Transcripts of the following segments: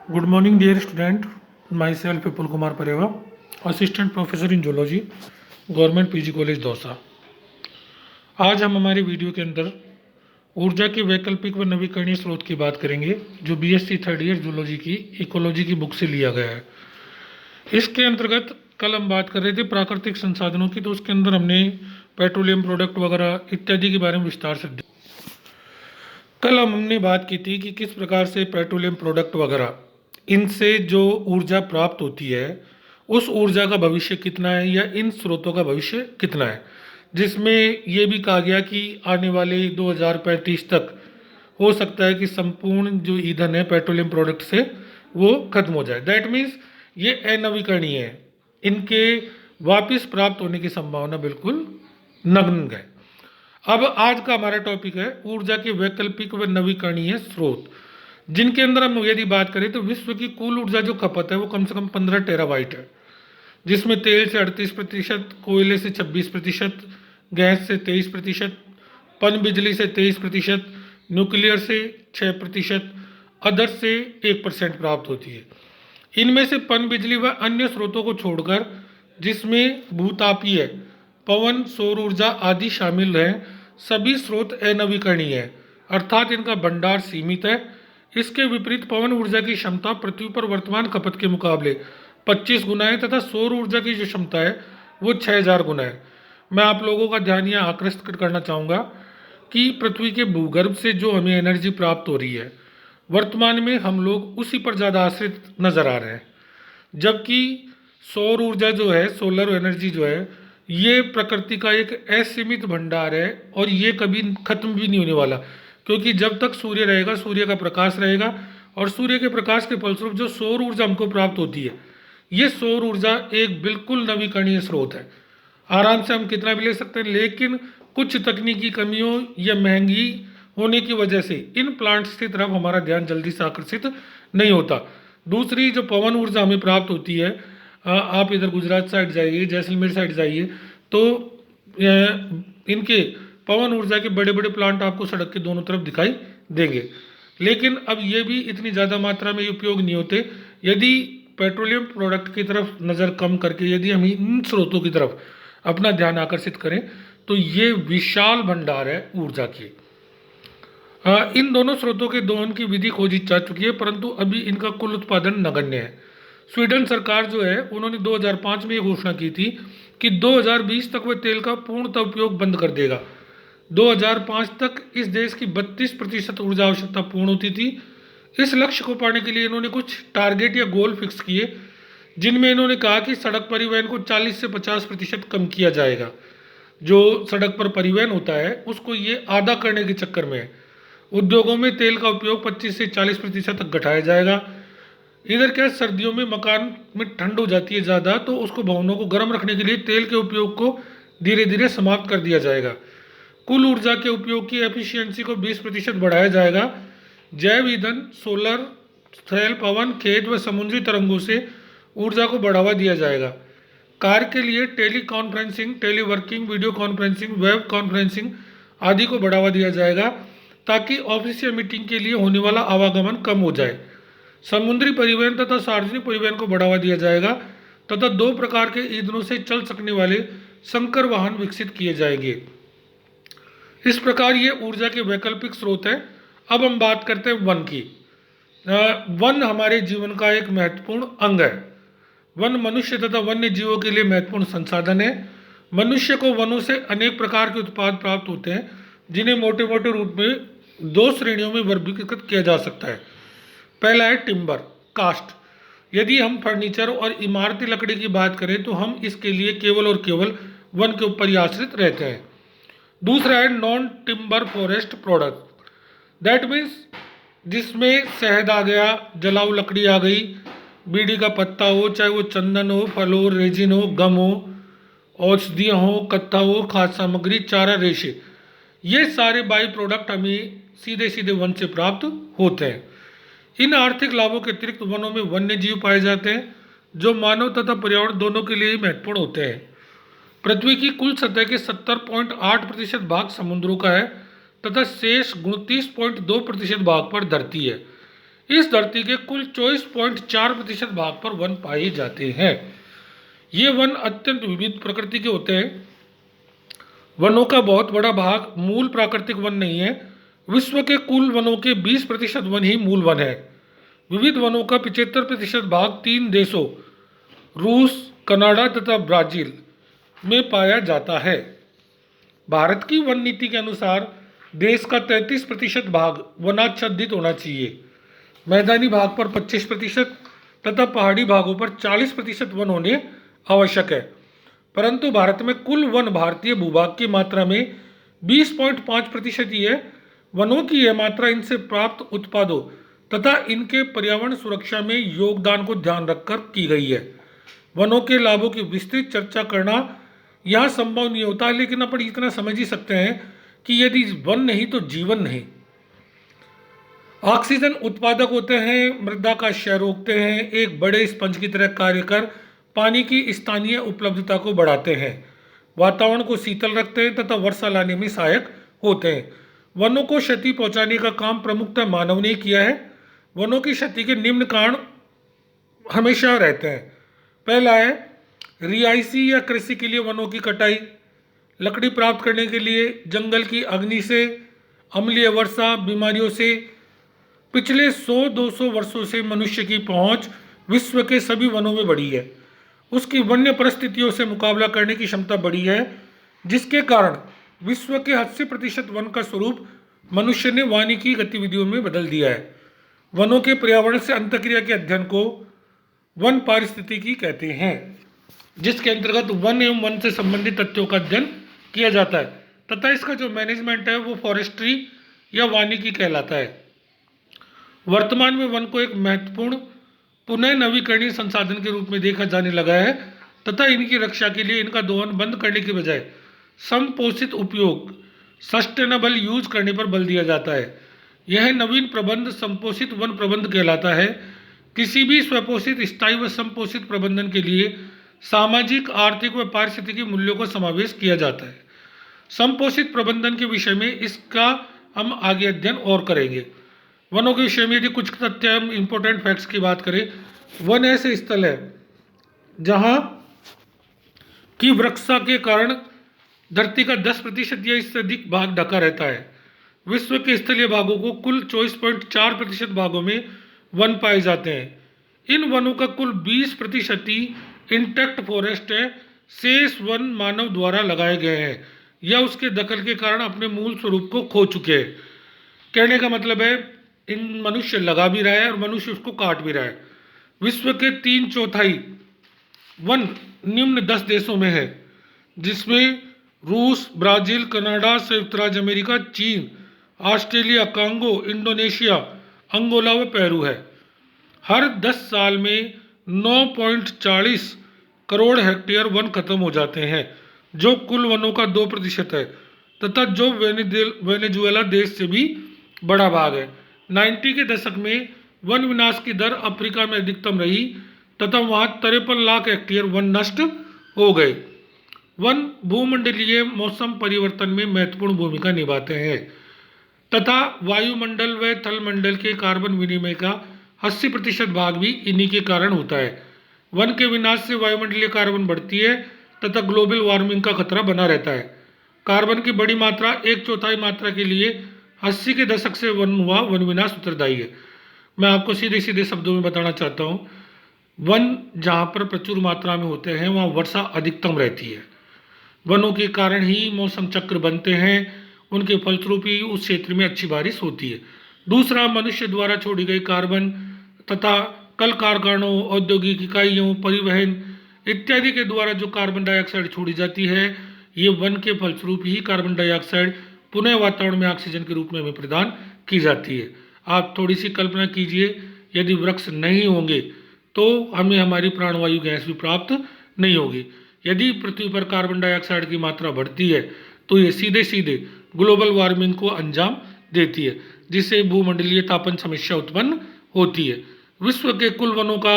Good morning, dear student. Myself Vipul Kumar Pareva, Assistant Professor in Zoology, government PG college Dausa. आज हम हमारे video के अंदर ऊर्जा के वैकल्पिक व नवीकरणीय स्रोत की बात करेंगे, जो बीएससी थर्ड ईयर जूलॉजी की इकोलॉजी की बुक से लिया गया है। इसके अंतर्गत कल हम बात कर रहे थे प्राकृतिक संसाधनों की, तो उसके अंदर हमने पेट्रोलियम प्रोडक्ट वगैरह इत्यादि के बारे में विस्तार से कल हमने बात की थी कि किस प्रकार से पेट्रोलियम प्रोडक्ट वगैरह इनसे जो ऊर्जा प्राप्त होती है, उस ऊर्जा का भविष्य कितना है या इन स्रोतों का भविष्य कितना है, जिसमें ये भी कहा गया कि आने वाले 2035 तक हो सकता है कि संपूर्ण जो ईंधन है पेट्रोलियम प्रोडक्ट से वो खत्म हो जाए। दैट मीन्स ये अनवीकरणीय है, इनके वापस प्राप्त होने की संभावना बिल्कुल नगण्य है। अब आज का हमारा टॉपिक है ऊर्जा के वैकल्पिक व नवीकरणीय स्रोत, जिनके अंदर हम यदि बात करें तो विश्व की कुल ऊर्जा जो खपत है वो कम से कम 15 टेरावाइट है, जिसमें तेल से 38%, कोयले से 26%, गैस से 23%, पन बिजली से 23%, न्यूक्लियर से 6%, अदर से 1% प्राप्त होती है। इनमें से पन बिजली व अन्य स्रोतों को छोड़कर, जिसमें भूतापीय, पवन, सौर ऊर्जा आदि शामिल हैं, सभी स्रोत अनवीकरणीय है, अर्थात इनका भंडार सीमित है। इसके विपरीत पवन ऊर्जा की क्षमता पृथ्वी पर वर्तमान खपत के मुकाबले 25 गुना है तथा सौर ऊर्जा की जो क्षमता है वो 6000 गुना है। मैं आप लोगों का ध्यान यहाँ आकृष्ट करना चाहूँगा कि पृथ्वी के भूगर्भ से जो हमें एनर्जी प्राप्त हो रही है, वर्तमान में हम लोग उसी पर ज़्यादा आश्रित नज़र आ रहे हैं, जबकि सौर ऊर्जा जो है, सोलर एनर्जी जो है, ये प्रकृति का एक असीमित भंडार है और ये कभी खत्म भी नहीं होने वाला, क्योंकि जब तक सूर्य रहेगा, सूर्य का प्रकाश रहेगा, और सूर्य के प्रकाश के फलस्वरूप जो सौर ऊर्जा हमको प्राप्त होती है, ये सौर ऊर्जा एक बिल्कुल नवीकरणीय स्रोत है। आराम से हम कितना भी ले सकते हैं, लेकिन कुछ तकनीकी कमियों या महंगी होने की वजह से इन प्लांट्स की तरफ हमारा ध्यान जल्दी से आकर्षित नहीं होता। दूसरी जो पवन ऊर्जा हमें प्राप्त होती है, आप इधर गुजरात साइड जाइए, जैसलमेर साइड जाइए, तो इनके पवन ऊर्जा के बड़े बड़े प्लांट आपको सड़क के दोनों तरफ दिखाई देंगे, लेकिन अब ये भी इतनी ज़्यादा मात्रा में उपयोग नहीं होते। यदि पेट्रोलियम प्रोडक्ट की तरफ नज़र कम करके यदि हम इन स्रोतों की तरफ अपना ध्यान आकर्षित करें तो ये विशाल भंडार है ऊर्जा की। इन दोनों स्रोतों के दोहन की विधि खोजी जा चुकी है, परंतु अभी इनका कुल उत्पादन नगण्य है। स्वीडन सरकार जो है, उन्होंने 2005 में ये घोषणा की थी कि 2020 तक वह तेल का पूर्णतः उपयोग बंद कर देगा। 2005 तक इस देश की 32% ऊर्जा आवश्यकता पूर्ण होती थी। इस लक्ष्य को पाने के लिए इन्होंने कुछ टारगेट या गोल फिक्स किए, जिनमें इन्होंने कहा कि सड़क परिवहन को 40 से 50% कम किया जाएगा। जो सड़क पर परिवहन होता है उसको ये आधा करने के चक्कर में है। उद्योगों में तेल का उपयोग 25 से 40% तक घटाया जाएगा। इधर क्या, सर्दियों में मकान में ठंड हो जाती है ज़्यादा, तो उसको भवनों को गर्म रखने के लिए तेल के उपयोग को धीरे धीरे समाप्त कर दिया जाएगा। कुल ऊर्जा के उपयोग की एफिशिएंसी को 20% बढ़ाया जाएगा। जैव ईंधन, सोलर सेल, पवन, खेत व समुद्री तरंगों से ऊर्जा को बढ़ावा दिया जाएगा। कार्य के लिए tele conferencing, teleworking, video conferencing, web conferencing आदि को बढ़ावा दिया जाएगा, ताकि ऑफिस या मीटिंग के लिए होने वाला आवागमन कम हो जाए। समुद्री परिवहन तथा सार्वजनिक परिवहन को बढ़ावा दिया जाएगा तथा 2 प्रकार के ईंधनों से चल सकने वाले संकर वाहन विकसित किए जाएंगे। इस प्रकार ये ऊर्जा के वैकल्पिक स्रोत है। अब हम बात करते हैं वन की। वन हमारे जीवन का एक महत्वपूर्ण अंग है। वन मनुष्य तथा वन्य जीवों के लिए महत्वपूर्ण संसाधन है। मनुष्य को वनों से अनेक प्रकार के उत्पाद प्राप्त होते हैं, जिन्हें मोटे मोटे रूप में 2 श्रेणियों में वर्गीकृत किया जा सकता है। पहला है टिम्बर, कास्ट। यदि हम फर्नीचर और इमारती लकड़ी की बात करें तो हम इसके लिए केवल और केवल वन के ऊपर ही आश्रित रहते हैं। दूसरा है non timber forest product, that means जिसमें शहद आ गया, जलाऊ लकड़ी आ गई, बीड़ी का पत्ता हो, चाहे वो चंदन हो, फल हो, रेजिन हो, गम हो, औषधियाँ हो, कत्था हो, खाद्य सामग्री, चारा, रेशे, ये सारे बाई प्रोडक्ट हमें सीधे सीधे वन से प्राप्त होते हैं। इन आर्थिक लाभों के अतिरिक्त वनों में वन्य जीव पाए जाते हैं, जो मानव तथा पर्यावरण दोनों के लिए महत्वपूर्ण होते हैं। पृथ्वी की कुल सतह के 70.8% भाग समुद्रों का है तथा शेष 29.2% भाग पर धरती है। इस धरती के कुल 24.4% भाग पर वन पाए जाते हैं। ये वन अत्यंत विविध प्रकृति के होते हैं। वनों का बहुत बड़ा भाग मूल प्राकृतिक वन नहीं है। विश्व के कुल वनों के 20% वन ही मूल वन है। विविध वनों का 75% भाग 3 देशों रूस, कनाडा तथा ब्राजील में पाया जाता है। भारत की वन नीति के अनुसार देश का 33% भाग वनाच्छादित होना चाहिए। मैदानी भाग पर 25% तथा पहाड़ी भागों पर 40% वन होने आवश्यक है। परंतु भारत में कुल वन भारतीय भूभाग की मात्रा में 20.5% ही है। वनों की यह मात्रा इनसे प्राप्त उत्पादों तथा इनके पर्यावरण सुरक्षा में योगदान को ध्यान रखकर की गई है। वनों के लाभों की विस्तृत चर्चा करना यह संभव नहीं होता, लेकिन अपन इतना समझ ही सकते हैं कि यदि वन नहीं तो जीवन नहीं। ऑक्सीजन उत्पादक होते हैं, मृदा का क्षय रोकते हैं, एक बड़े स्पंज की तरह कार्य कर पानी की स्थानीय उपलब्धता को बढ़ाते हैं, वातावरण को शीतल रखते हैं तथा वर्षा लाने में सहायक होते हैं। वनों को क्षति पहुंचाने का काम प्रमुखतः मानव ने किया है। वनों की क्षति के निम्न कारण हमेशा रहते हैं। पहला है रिहायशी या कृषि के लिए वनों की कटाई, लकड़ी प्राप्त करने के लिए जंगल की अग्नि से, अम्लीय वर्षा, बीमारियों से। पिछले 100-200 वर्षों से मनुष्य की पहुंच विश्व के सभी वनों में बढ़ी है। उसकी वन्य परिस्थितियों से मुकाबला करने की क्षमता बढ़ी है, जिसके कारण विश्व के 80% वन का स्वरूप मनुष्य ने वानिकी गतिविधियों में बदल दिया है। वनों के पर्यावरण से अंतःक्रिया के अध्ययन को वन पारिस्थितिकी कहते हैं, जिसके अंतर्गत वन एवं वन से संबंधित तथ्यों का अध्ययन किया जाता है तथा इसका जो मैनेजमेंट है वो फॉरेस्ट्री या वानिकी कहलाता है। वर्तमान में वन को एक महत्वपूर्ण पुनः नवीकरणीय संसाधन के रूप में देखा जाने लगा है तथा इनकी रक्षा के लिए इनका दोहन बंद करने के बजाय समपोषित उपयोग सस्टेनेबल यूज करने पर बल दिया जाता है। यह नवीन प्रबंध समपोषित वन प्रबंध कहलाता है। किसी भी स्वपोषित, स्थायी व समपोषित प्रबंधन के लिए सामाजिक, आर्थिक व पारिस्थितिकी मूल्यों का समावेश किया जाता है। समपोषित प्रबंधन के विषय में इसका हम आगे अध्ययन और करेंगे। वनों के विषय में यदि कुछ तथ्य हम इंपॉर्टेंट फैक्ट्स की बात करें, वन ऐसे स्थल है जहां की वृक्षा के कारण धरती का 10% या इससे अधिक भाग ढका रहता है। विश्व के स्थलीय भागों को कुल 24.4% भागों में वन पाए जाते हैं। इन वनों का कुल 20% ही इंटैक्ट फॉरेस्ट है। शेष वन मानव द्वारा लगाए गए हैं या उसके दखल के कारण अपने मूल स्वरूप को खो चुके हैं। कहने का मतलब है इन मनुष्य लगा भी रहा है और मनुष्य उसको काट भी रहा है। विश्व के 3/4 वन निम्न 10 देशों में है, जिसमें रूस, ब्राजील, कनाडा, संयुक्त राज्य अमेरिका, चीन, ऑस्ट्रेलिया, कांगो, इंडोनेशिया, अंगोला व पेरू है। हर 10 साल में 9.40 करोड़ हेक्टेयर वन खत्म हो जाते हैं, जो कुल वनों का 2% है तथा जो वेनेजुएला देश से भी बड़ा भाग है। 90 के दशक में वन विनाश की दर अफ्रीका में अधिकतम रही तथा वहां 53 लाख हेक्टेयर वन नष्ट हो गए। वन भूमंडलीय मौसम परिवर्तन में महत्वपूर्ण भूमिका निभाते हैं तथा वायुमंडल व थलमंडल के कार्बन विनिमय का 80% भाग भी इन्हीं के कारण होता है। वन के विनाश से वायुमंडलीय कार्बन बढ़ती है तथा ग्लोबल वार्मिंग का खतरा बना रहता है। कार्बन की बड़ी मात्रा 1/4 मात्रा के लिए 80 के दशक से वन विनाश उत्तरदायी है। मैं आपको सीधे सीधे शब्दों में बताना चाहता हूँ, वन जहाँ पर प्रचुर मात्रा में होते हैं वहाँ वर्षा अधिकतम रहती है। वनों के कारण ही मौसम चक्र बनते हैं, उनके फलस्वरूप ही उस क्षेत्र में अच्छी बारिश होती है। दूसरा, मनुष्य द्वारा छोड़ी गई कार्बन तथा कल कारखानों, औद्योगिक इकाइयों, परिवहन इत्यादि के द्वारा जो कार्बन डाइऑक्साइड छोड़ी जाती है, ये वन के फलस्वरूप ही कार्बन डाइऑक्साइड पुनः वातावरण में ऑक्सीजन के रूप में हमें प्रदान की जाती है। आप थोड़ी सी कल्पना कीजिए, यदि वृक्ष नहीं होंगे तो हमें हमारी प्राणवायु गैस भी प्राप्त नहीं होगी। यदि पृथ्वी पर कार्बन डाइऑक्साइड की मात्रा बढ़ती है तो ये सीधे सीधे ग्लोबल वार्मिंग को अंजाम देती है, जिससे भूमंडलीय तापन समस्या उत्पन्न होती है। विश्व के कुल वनों का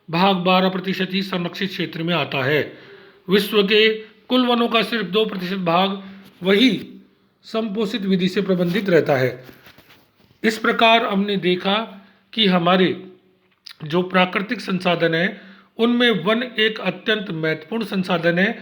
भाग 12% ही संरक्षित क्षेत्र में आता है। विश्व के कुल वनों का सिर्फ 2% भाग वही संपोषित विधि से प्रबंधित रहता है। इस प्रकार हमने देखा कि हमारे जो प्राकृतिक संसाधन है उनमें वन एक अत्यंत महत्वपूर्ण संसाधन है।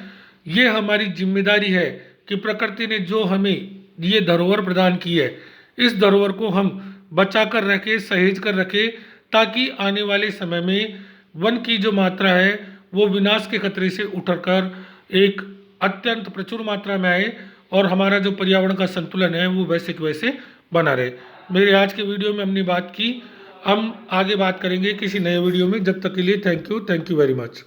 ये हमारी जिम्मेदारी है कि प्रकृति ने जो हमें ये धरोहर प्रदान की है, इस धरोहर को हम बचा कर रखें, सहेज कर रखें, ताकि आने वाले समय में वन की जो मात्रा है वो विनाश के खतरे से उठकर एक अत्यंत प्रचुर मात्रा में आए और हमारा जो पर्यावरण का संतुलन है वो वैसे के वैसे बना रहे। मेरे आज के वीडियो में हमने बात की, हम आगे बात करेंगे किसी नए वीडियो में। जब तक के लिए थैंक यू वेरी मच।